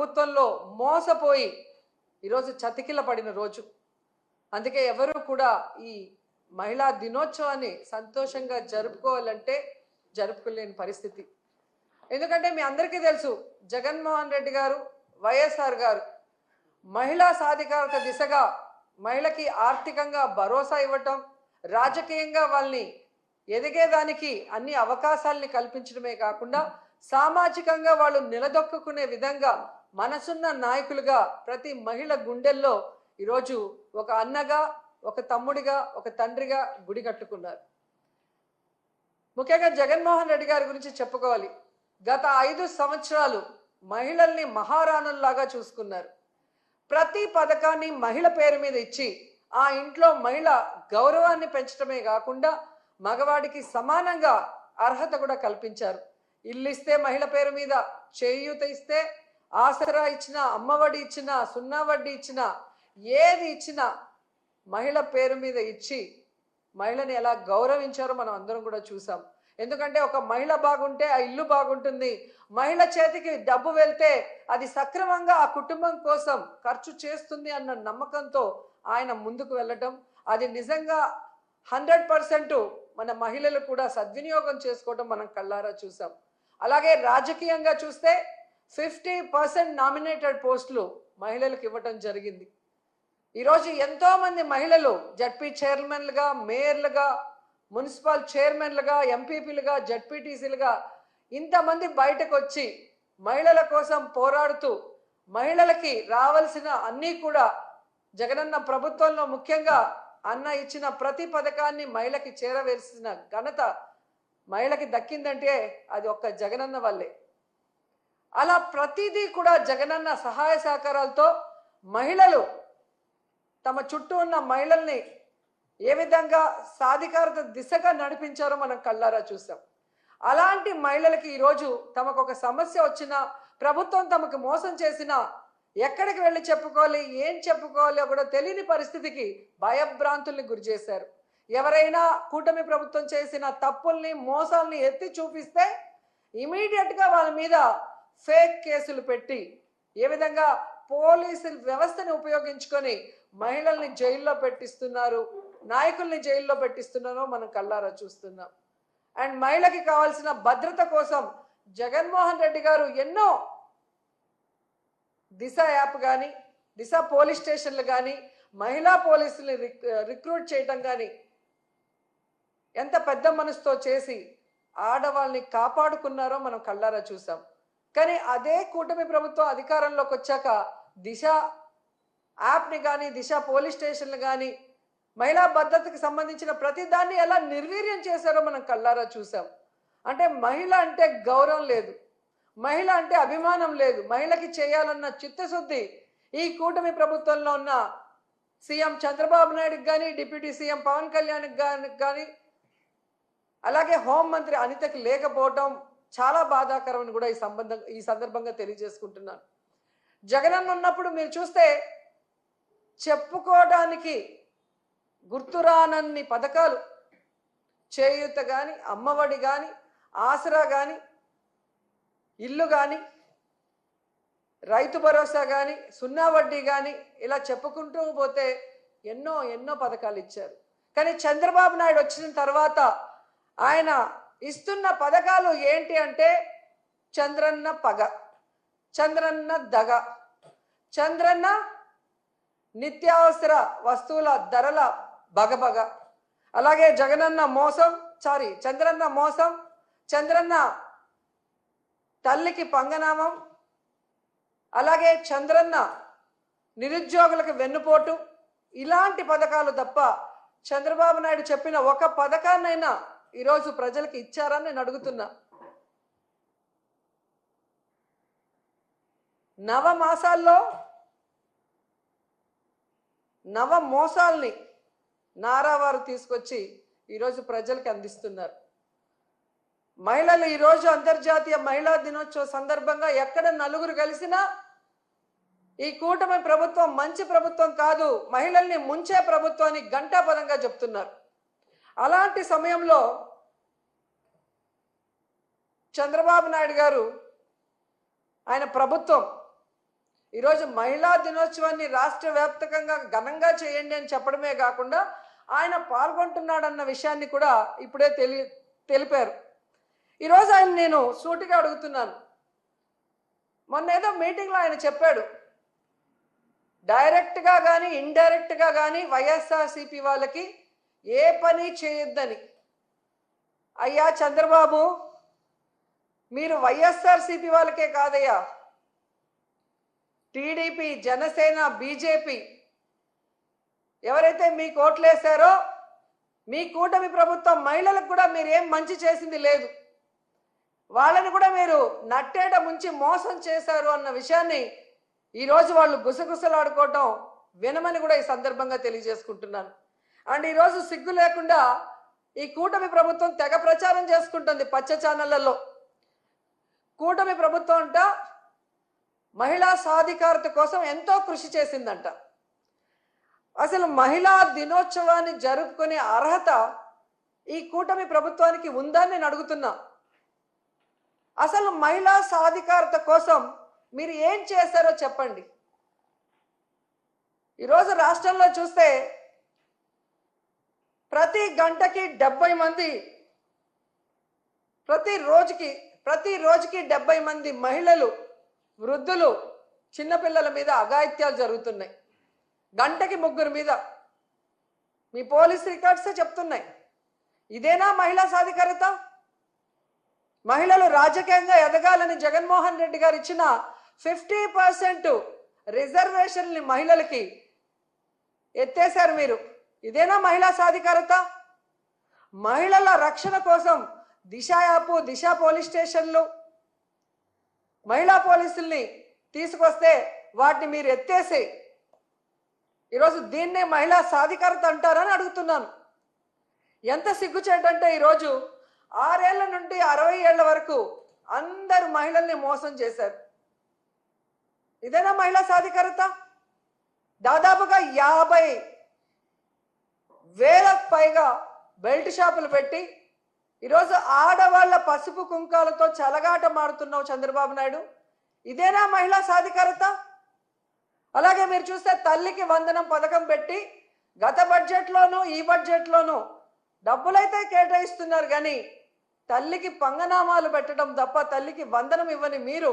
ప్రభుత్వంలో మోసపోయి ఈరోజు చతికిల పడిన రోజు. అందుకే ఎవరు కూడా ఈ మహిళా దినోత్సవాన్ని సంతోషంగా జరుపుకోవాలంటే జరుపుకోలేని పరిస్థితి. ఎందుకంటే మీ అందరికీ తెలుసు, జగన్మోహన్ రెడ్డి గారు, వైఎస్ఆర్ గారు మహిళా సాధికారత దిశగా మహిళకి ఆర్థికంగా భరోసా ఇవ్వటం, రాజకీయంగా వాళ్ళని ఎదిగేదానికి అన్ని అవకాశాలని కల్పించడమే కాకుండా సామాజికంగా వాళ్ళు నిలదొక్కునే విధంగా మనసున్న నాయకులుగా ప్రతి మహిళ గుండెల్లో ఈరోజు ఒక అన్నగా, ఒక తమ్ముడిగా, ఒక తండ్రిగా గుడి కట్టుకున్నారు. ముఖ్యంగా జగన్మోహన్ రెడ్డి గారి గురించి చెప్పుకోవాలి. గత 5 సంవత్సరాలు మహిళల్ని మహారాణుల్లాగా చూసుకున్నారు. ప్రతి పథకాన్ని మహిళ పేరు మీద ఇచ్చి ఆ ఇంట్లో మహిళ గౌరవాన్ని పెంచడమే కాకుండా మగవాడికి సమానంగా అర్హత కూడా కల్పించారు. ఇల్లు ఇస్తే మహిళ పేరు మీద, చేయూత ఇస్తే, ఆసరా ఇచ్చిన, అమ్మఒడి ఇచ్చిన, సున్నా వడ్డీ ఇచ్చిన, ఏది ఇచ్చినా మహిళ పేరు మీద ఇచ్చి మహిళని ఎలా గౌరవించారో మనం అందరం కూడా చూసాం. ఎందుకంటే ఒక మహిళ బాగుంటే ఆ ఇల్లు బాగుంటుంది. మహిళ చేతికి డబ్బు వెళ్తే అది సక్రమంగా ఆ కుటుంబం కోసం ఖర్చు చేస్తుంది అన్న నమ్మకంతో ఆయన ముందుకు వెళ్ళటం, అది నిజంగా 100% మన మహిళలు కూడా సద్వినియోగం చేసుకోవడం మనం కళ్ళారా చూసాం. అలాగే రాజకీయంగా చూస్తే 50% నామినేటెడ్ పోస్టులు మహిళలకు ఇవ్వటం జరిగింది. ఈరోజు ఎంతో మంది మహిళలు జడ్పీ చైర్మన్లుగా, మేయర్లుగా, మున్సిపల్ చైర్మన్లుగా, ఎంపీపీలుగా, జడ్పీటీసీలుగా ఇంతమంది బయటకు వచ్చి మహిళల కోసం పోరాడుతూ మహిళలకి రావాల్సిన అన్నీ కూడా జగనన్న ప్రభుత్వంలో ముఖ్యంగా అన్న ఇచ్చిన ప్రతి పథకాన్ని మహిళకి చేరవేసిన ఘనత మహిళకి దక్కిందంటే అది ఒక్క జగనన్న వల్లే. అలా ప్రతిదీ కూడా జగనన్న సహాయ సహకారాలతో మహిళలు తమ చుట్టూ ఉన్న మహిళల్ని ఏ విధంగా సాధికారత దిశగా నడిపించారో మనం కళ్ళారా చూసాం. అలాంటి మహిళలకి ఈరోజు తమకు ఒక సమస్య వచ్చినా, ప్రభుత్వం తమకు మోసం చేసినా ఎక్కడికి వెళ్ళి చెప్పుకోవాలి, ఏం చెప్పుకోవాలో కూడా తెలియని పరిస్థితికి భయభ్రాంతుల్ని గురి చేశారు. ఎవరైనా కూటమి ప్రభుత్వం చేసిన తప్పుల్ని, మోసాల్ని ఎత్తి చూపిస్తే ఇమీడియట్గా వాళ్ళ మీద ఫేక్ కేసులు పెట్టి ఏ విధంగా పోలీసు వ్యవస్థని ఉపయోగించుకొని మహిళల్ని జైల్లో పెట్టిస్తున్నారు, నాయకుల్ని జైల్లో పెట్టిస్తున్నారో మనం కళ్ళారా చూస్తున్నాం. అండ్ మహిళకి కావాల్సిన భద్రత కోసం జగన్మోహన్ రెడ్డి గారు ఎన్నో దిశ యాప్ కానీ, దిశ పోలీస్ స్టేషన్లు కానీ, మహిళా పోలీసుల్ని రిక్రూట్ చేయటం కానీ ఎంత పెద్ద మనసుతో చేసి ఆడవాళ్ళని కాపాడుకున్నారో మనం కళ్ళారా చూసాం. కానీ అదే కూటమి ప్రభుత్వం అధికారంలోకి వచ్చాక దిశ యాప్ని కానీ, దిశ పోలీస్ స్టేషన్లు కానీ, మహిళా భద్రతకు సంబంధించిన ప్రతి దాన్ని ఎలా నిర్వీర్యం చేశారో మనం కళ్ళారా చూసాం. అంటే మహిళ అంటే గౌరవం లేదు, మహిళ అంటే అభిమానం లేదు, మహిళకి చేయాలన్న చిత్తశుద్ధి ఈ కూటమి ప్రభుత్వంలో ఉన్న సీఎం చంద్రబాబు నాయుడుకి కానీ, డిప్యూటీ సీఎం పవన్ కళ్యాణ్కి కానీ, అలాగే హోంమంత్రి అనితకి లేకపోవడం చాలా బాధాకరమని కూడా ఈ సందర్భంగా తెలియజేసుకుంటున్నాను. జగనన్న ఉన్నప్పుడు మీరు చూస్తే చెప్పుకోవడానికి గుర్తురానన్ని పథకాలు, చేయూత కానీ, అమ్మఒడి కానీ, ఆసరా కానీ, ఇల్లు కానీ, రైతు భరోసా కానీ, సున్నా వడ్డీ కానీ, ఇలా చెప్పుకుంటూ పోతే ఎన్నో ఎన్నో పథకాలు ఇచ్చారు. కానీ చంద్రబాబు నాయుడు వచ్చిన తర్వాత ఆయన ఇస్తున్న పథకాలు ఏంటి అంటే చంద్రన్న పగ, చంద్రన్న దగ, చంద్రన్న నిత్యావసర వస్తువుల ధరల బగబగ, అలాగే జగనన్న మోసం, చంద్రన్న మోసం, చంద్రన్న తల్లికి పంగనామం, అలాగే చంద్రన్న నిరుద్యోగులకు వెన్నుపోటు, ఇలాంటి పథకాలు తప్ప చంద్రబాబు నాయుడు చెప్పిన ఒక పథకాన్నైనా ఈరోజు ప్రజలకు ఇచ్చారని నేను అడుగుతున్నా. నవమాసాల్లో నవ మోసాల్ని నారావారు తీసుకొచ్చి ఈరోజు ప్రజలకు అందిస్తున్నారు. మహిళలు ఈరోజు అంతర్జాతీయ మహిళా దినోత్సవ సందర్భంగా ఎక్కడ నలుగురు కలిసినా ఈ కూటమి ప్రభుత్వం మంచి ప్రభుత్వం కాదు, మహిళల్ని ముంచే ప్రభుత్వాన్ని ఘంటాపదంగా చెప్తున్నారు. అలాంటి సమయంలో చంద్రబాబు నాయుడు గారు, ఆయన ప్రభుత్వం ఈరోజు మహిళా దినోత్సవాన్ని రాష్ట్ర వ్యాప్తంగా ఘనంగా చేయండి అని చెప్పడమే కాకుండా ఆయన పాల్గొంటున్నాడన్న విషయాన్ని కూడా ఇప్పుడే తెలిపారు. ఈరోజు ఆయన నేను సూటిగా అడుగుతున్నాను. మొన్న ఏదో మీటింగ్లో ఆయన చెప్పాడు, డైరెక్ట్గా కానీ ఇండైరెక్ట్గా కానీ వైఎస్ఆర్సీపీ వాళ్ళకి ఏ పని చేయొద్దని. అయ్యా చంద్రబాబు, మీరు వైఎస్ఆర్సీపీ వాళ్ళకే కాదయ్యా, టీడీపీ, జనసేన, బీజేపీ ఎవరైతే మీకు ఓట్లేశారో మీ కూటమి ప్రభుత్వం మహిళలకు కూడా మీరు ఏం మంచి చేసింది లేదు, వాళ్ళని కూడా మీరు నట్టేట ముంచి మోసం చేశారు అన్న విషయాన్ని ఈరోజు వాళ్ళు గుసగుసలాడుకోవటం వినమని కూడా ఈ సందర్భంగా తెలియజేసుకుంటున్నాను. అండ్ ఈరోజు సిగ్గు లేకుండా ఈ కూటమి ప్రభుత్వం తెగ ప్రచారం చేసుకుంటుంది పచ్చ ఛానళ్లలో. కూటమి ప్రభుత్వం అంట మహిళా సాధికారత కోసం ఎంతో కృషి చేసిందంట. అసలు మహిళా దినోత్సవాన్ని జరుపుకునే అర్హత ఈ కూటమి ప్రభుత్వానికి ఉందని నేను అడుగుతున్నా. అసలు మహిళా సాధికారత కోసం మీరు ఏం చేశారో చెప్పండి. ఈరోజు రాష్ట్రంలో చూస్తే ప్రతి గంటకి 70 మంది, ప్రతి రోజుకి 70 మంది మహిళలు, వృద్ధులు, చిన్నపిల్లల మీద అఘాయిత్యాలు జరుగుతున్నాయి. గంటకి 3 మీద మీ పోలీస్ రికార్డ్సే చెప్తున్నాయి. ఇదేనా మహిళా సాధికారత? మహిళలు రాజకీయంగా ఎదగాలని జగన్మోహన్ రెడ్డి గారు ఇచ్చిన 50% రిజర్వేషన్ని మహిళలకి ఎత్తేశారు మీరు. ఇదేనా మహిళా సాధికారత? మహిళల రక్షణ కోసం దిశ యాప్, దిశ పోలీస్ స్టేషన్లు, మహిళా పోలీసుల్ని తీసుకొస్తే వాటిని మీరు ఎత్తేసి ఈరోజు దీన్నే మహిళా సాధికారత అంటారని అడుగుతున్నాను. ఎంత సిగ్గుచేటంటే ఈరోజు 6 ఏళ్ల నుండి 60 ఏళ్ల వరకు అందరు మహిళల్ని మోసం చేశారు. ఇదేనా మహిళా సాధికారత? దాదాపుగా 50,000 పైగా బెల్ట్ షాపులు పెట్టి ఈరోజు ఆడవాళ్ల పసుపు కుంకాలతో చెలగాట మారుతున్నావు చంద్రబాబు నాయుడు. ఇదేనా మహిళా సాధికారత? అలాగే మీరు చూస్తే తల్లికి వందనం పథకం పెట్టి గత బడ్జెట్లోనూ ఈ బడ్జెట్లోనూ డబ్బులైతే కేటాయిస్తున్నారు, కానీ తల్లికి పంగనామాలు పెట్టడం తప్ప తల్లికి వందనం ఇవ్వని మీరు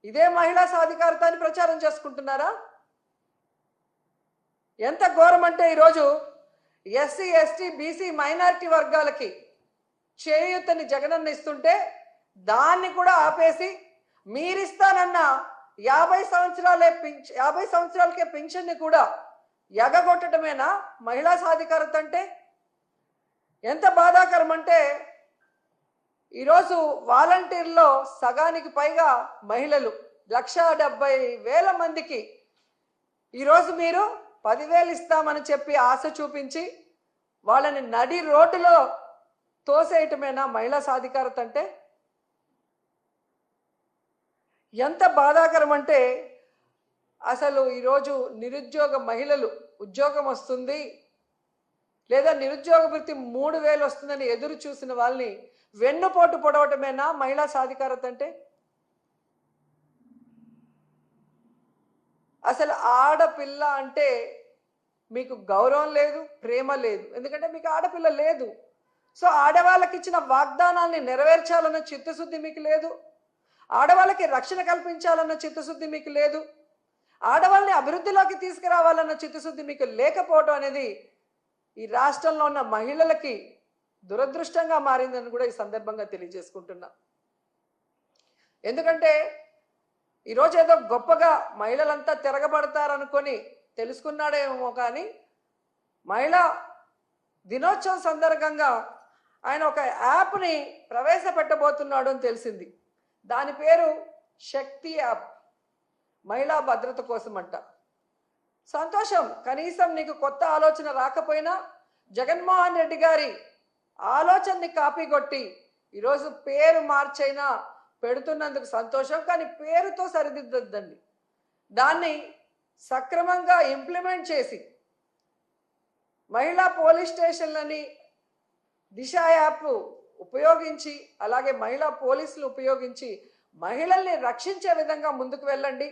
ఇదే మహిళా సాధికారత అని ప్రచారం చేసుకుంటున్నారా? ఎంత ఘోరం అంటే ఈరోజు ఎస్సీ, ఎస్టీ, బీసీ, మైనారిటీ వర్గాలకి చేయూతని జగనన్న ఇస్తుంటే దాన్ని కూడా ఆపేసి మీరిస్తానన్న 50 సంవత్సరాలకే పింఛన్ని కూడా ఎగగొట్టడమేనా మహిళా సాధికారత అంటే? ఎంత బాధాకరం అంటే ఈరోజు వాలంటీర్లో సగానికి పైగా మహిళలు, 1,70,000 మందికి ఈరోజు మీరు 10,000 ఇస్తామని చెప్పి ఆశ చూపించి వాళ్ళని నడి రోడ్డులో తోసేయటమేనా మహిళా సాధికారత అంటే? ఎంత బాధాకరం అంటే అసలు ఈరోజు నిరుద్యోగ మహిళలు ఉద్యోగం వస్తుంది లేదా నిరుద్యోగ వృత్తి 3,000 వస్తుందని ఎదురు చూసిన వాళ్ళని వెన్నుపోటు పొడవటమేనా మహిళా సాధికారత అంటే? అసలు ఆడపిల్ల అంటే మీకు గౌరవం లేదు, ప్రేమ లేదు. ఎందుకంటే మీకు ఆడపిల్ల లేదు. సో ఆడవాళ్ళకి ఇచ్చిన వాగ్దానాల్ని నెరవేర్చాలన్న చిత్తశుద్ధి మీకు లేదు. ఆడవాళ్ళకి రక్షణ కల్పించాలన్న చిత్తశుద్ధి మీకు లేదు. ఆడవాళ్ళని అభివృద్ధిలోకి తీసుకురావాలన్న చిత్తశుద్ధి మీకు లేకపోవడం అనేది ఈ రాష్ట్రంలో ఉన్న మహిళలకి దురదృష్టంగా మారిందని కూడా ఈ సందర్భంగా తెలియజేసుకుంటున్నా. ఎందుకంటే ఈరోజు ఏదో గొప్పగా మహిళలంతా తిరగబడతారనుకొని తెలుసుకున్నాడేమో, కానీ మహిళా దినోత్సవం సందర్భంగా ఆయన ఒక యాప్ని ప్రవేశపెట్టబోతున్నాడు అని తెలిసింది. దాని పేరు శక్తి యాప్, మహిళా భద్రత కోసం అంట. సంతోషం, కనీసం నీకు కొత్త ఆలోచన రాకపోయినా జగన్మోహన్ రెడ్డి గారి ఆలోచనని కాపీ కొట్టి ఈరోజు పేరు మార్చైనా పెడుతున్నందుకు సంతోషం. కానీ పేరుతో సరిదిద్దద్దండి, దాన్ని సక్రమంగా ఇంప్లిమెంట్ చేసి మహిళా పోలీస్ స్టేషన్లని దిశ యాప్ ఉపయోగించి అలాగే మహిళా పోలీసులు ఉపయోగించి మహిళల్ని రక్షించే విధంగా ముందుకు వెళ్ళండి.